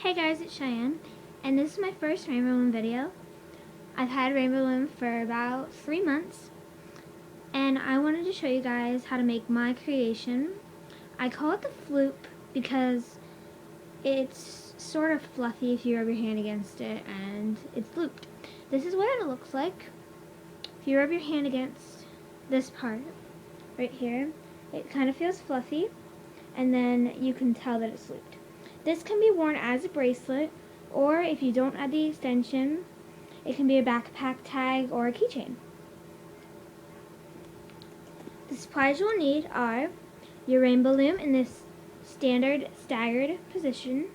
Hey guys, it's Cheyenne, and this is my first Rainbow Loom video. I've had Rainbow Loom for about 3 months, and I wanted to show you guys how to make my creation. I call it the Floop because it's sort of fluffy if you rub your hand against it, and it's looped. This is what it looks like. If you rub your hand against this part right here, it kind of feels fluffy, and then you can tell that it's looped. This can be worn as a bracelet, or if you don't add the extension, it can be a backpack tag or a keychain. The supplies you'll need are your rainbow loom in this standard staggered position,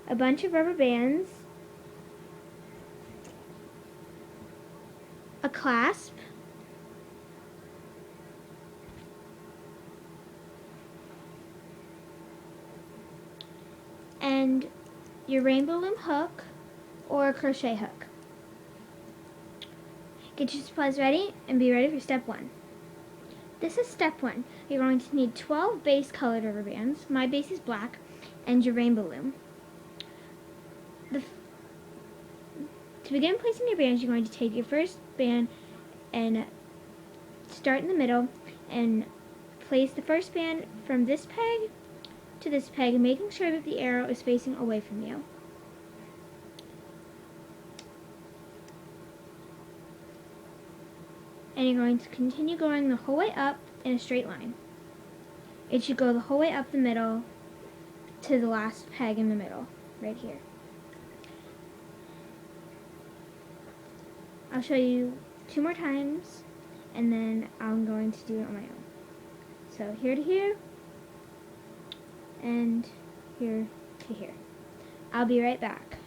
a bunch of rubber bands, a clasp, and your rainbow loom hook or a crochet hook. Get your supplies ready and be ready for step 1. This is step 1. You're going to need 12 base colored rubber bands. My base is black, and your rainbow loom. To begin placing your bands, you're going to take your first band and start in the middle and place the first band from this peg to this peg, making sure that the arrow is facing away from you. And you're going to continue going the whole way up in a straight line. It should go the whole way up the middle to the last peg in the middle, right here. I'll show you 2 more times, and then I'm going to do it on my own. So here to here, and here to here. I'll be right back.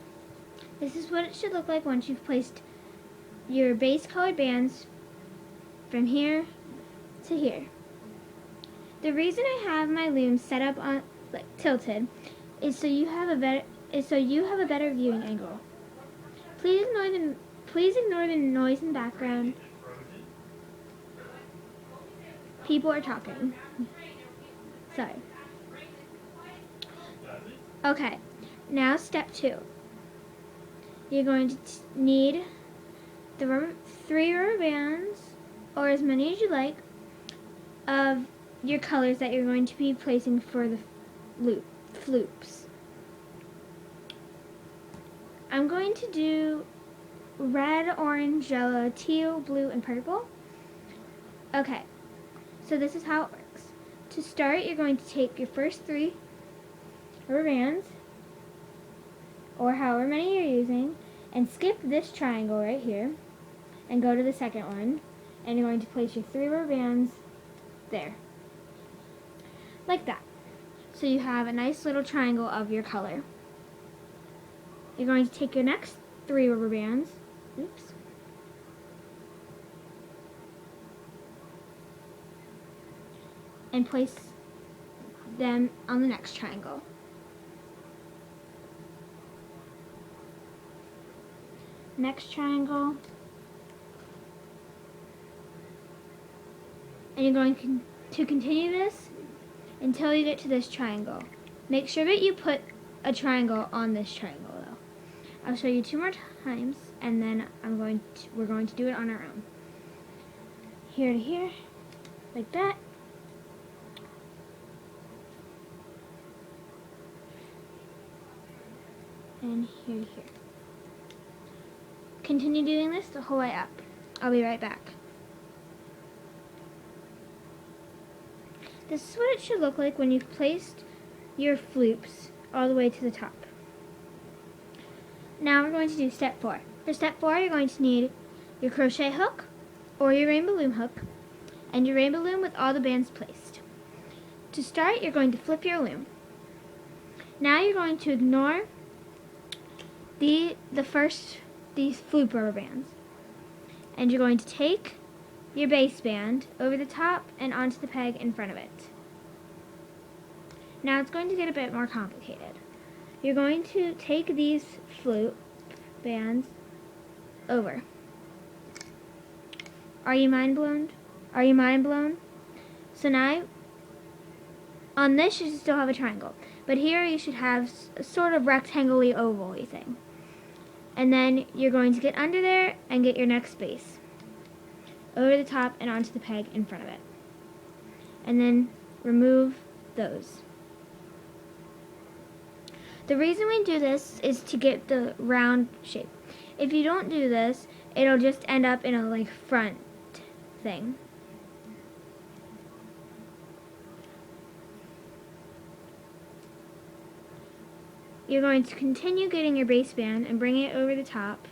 This is what it should look like once you've placed your base colored bands from here to here. The reason I have my loom set up on tilted is so you have a better viewing angle. Please ignore the noise in the background. People are talking. Sorry. Okay, now step 2. You're going to need the 3 rubber bands, or as many as you like, of your colors that you're going to be placing for the floops. I'm going to do red, orange, yellow, teal, blue, and purple. Okay, so this is how it works. To start, you're going to take your first 3 rubber bands, or however many you're using, and skip this triangle right here, and go to the second one, and you're going to place your 3 rubber bands there, like that. So you have a nice little triangle of your color. You're going to take your next 3 rubber bands, and place them on the next triangle. Next triangle, and you're going to continue this until you get to this triangle. Make sure that you put a triangle on this triangle though. I'll show you 2 more times, and then we're going to do it on our own. Here to here, like that. And here to here. Continue doing this the whole way up. I'll be right back. This is what it should look like when you've placed your floops all the way to the top. Now we're going to do step 4. For step 4, you're going to need your crochet hook or your rainbow loom hook and your rainbow loom with all the bands placed. To start, you're going to flip your loom. Now you're going to ignore these floop rubber bands, and you're going to take your base band over the top and onto the peg in front of it. Now it's going to get a bit more complicated. You're going to take these floop bands over. Are you mind blown? Are you mind blown? So now, on this you still have a triangle, But here you should have a sort of rectangle-y, oval-y thing. And then you're going to get under there and get your next base. Over the top and onto the peg in front of it. And then remove those. The reason we do this is to get the round shape. If you don't do this, it'll just end up in a like front thing. You're going to continue getting your base band and bringing it over the top,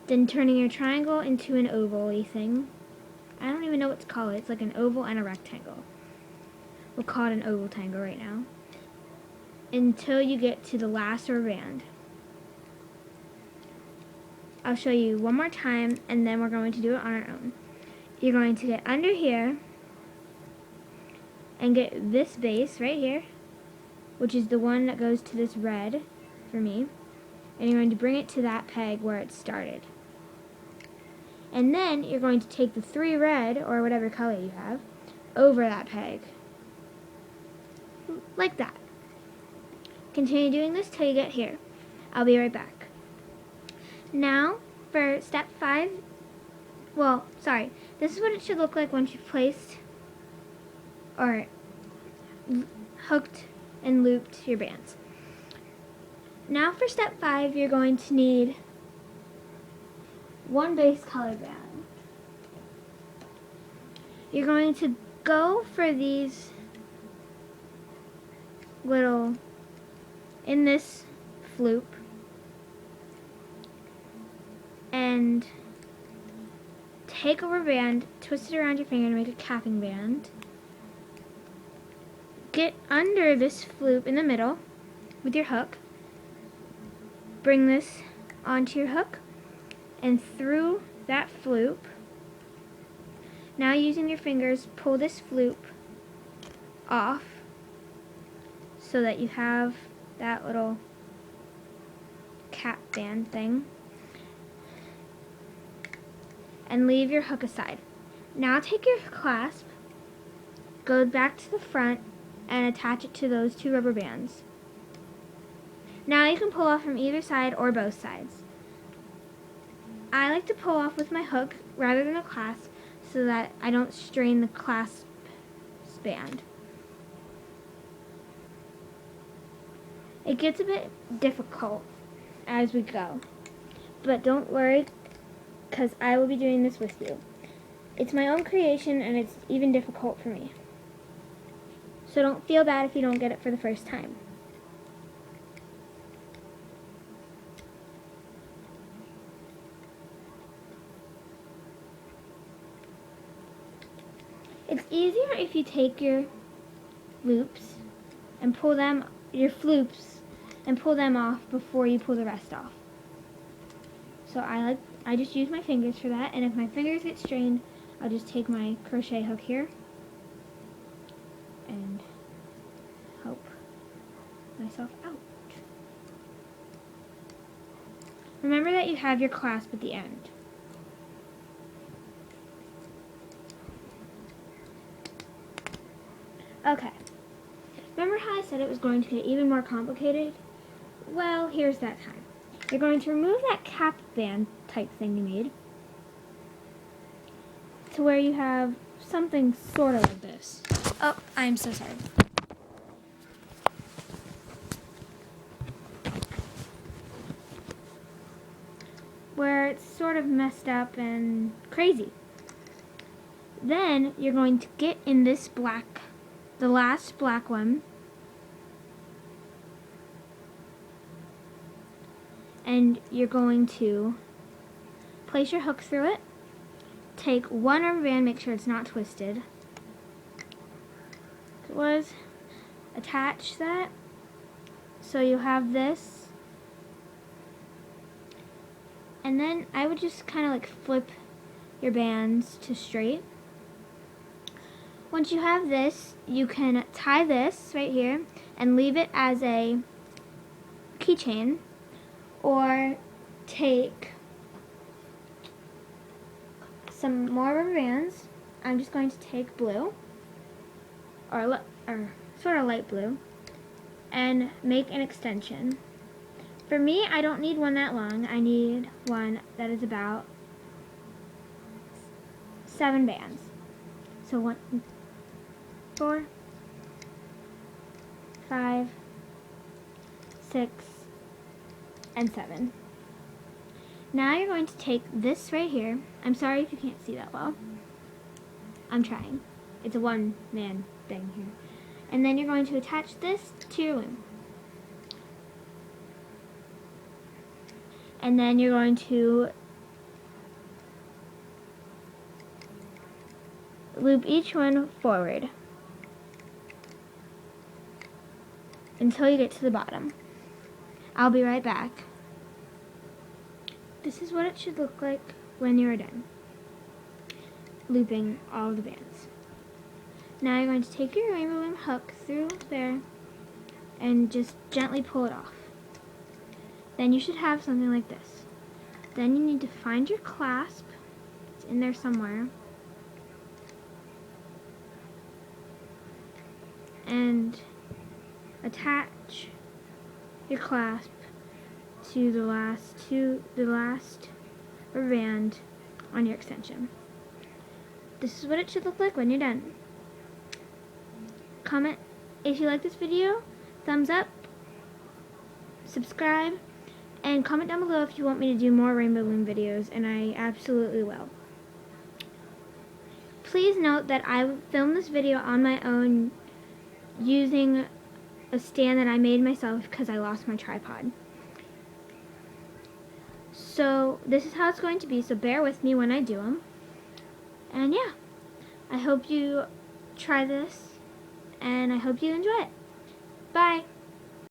then turning your triangle into an oval-y thing. I don't even know what to call it. It's like an oval and a rectangle. We'll call it an oval tangle right now. Until you get to the last rubber band. I'll show you one more time and then we're going to do it on our own. You're going to get under here and get this base right here, which is the one that goes to this red for me, and you're going to bring it to that peg where it started. And then you're going to take the 3 red, or whatever color you have, over that peg. Like that. Continue doing this till you get here. I'll be right back. Now, for step 5, this is what it should look like once you've placed, or hooked and looped your bands. Now for step 5, you're going to need 1 base color band. You're going to go for these little, in this Floop, and take a rubber band, twist it around your finger to make a capping band. Get under this Floop in the middle with your hook. Bring this onto your hook and through that Floop. Now using your fingers, pull this Floop off so that you have that little cap band thing. And leave your hook aside. Now take your clasp, go back to the front, and attach it to those 2 rubber bands. Now you can pull off from either side or both sides. I like to pull off with my hook rather than a clasp so that I don't strain the clasp band. It gets a bit difficult as we go, but don't worry, because I will be doing this with you. It's my own creation and it's even difficult for me. So don't feel bad if you don't get it for the first time. It's easier if you take your loops and pull them, your floops, and pull them off before you pull the rest off. So I just use my fingers for that, and if my fingers get strained, I'll just take my crochet hook here and help myself out. Remember that you have your clasp at the end. Okay. Remember how I said it was going to get even more complicated? Well, here's that time. You're going to remove that cap band type thing you made to where you have something sort of like this. Oh, I'm so sorry. Where it's sort of messed up and crazy. Then you're going to get in this black, the last black one, and you're going to place your hook through it, take one rubber band, make sure it's not twisted. It was, attach that, so you have this, and then I would just kind of like flip your bands to straight. Once you have this, you can tie this right here and leave it as a keychain, or take some more rubber bands. I'm just going to take blue, or sort of light blue, and make an extension. For me, I don't need one that long. I need one that is about 7 bands. So 1, 4, 5, 6, and 7. Now you're going to take this right here. I'm sorry if you can't see that well. I'm trying. It's a one-man thing here. And then you're going to attach this to your loom. And then you're going to loop each one forward until you get to the bottom. I'll be right back. This is what it should look like when you're done looping all the bands. Now you're going to take your rainbow loom hook through there and just gently pull it off. Then you should have something like this. Then you need to find your clasp. It's in there somewhere. And attach your clasp to the last band on your extension. This is what it should look like when you're done. Comment if you like this video, thumbs up, subscribe, and comment down below if you want me to do more rainbow loom videos, and I absolutely will. Please note that I filmed this video on my own using a stand that I made myself because I lost my tripod. So this is how it's going to be, so bear with me when I do them. And yeah, I hope you try this, and I hope you enjoy it. Bye!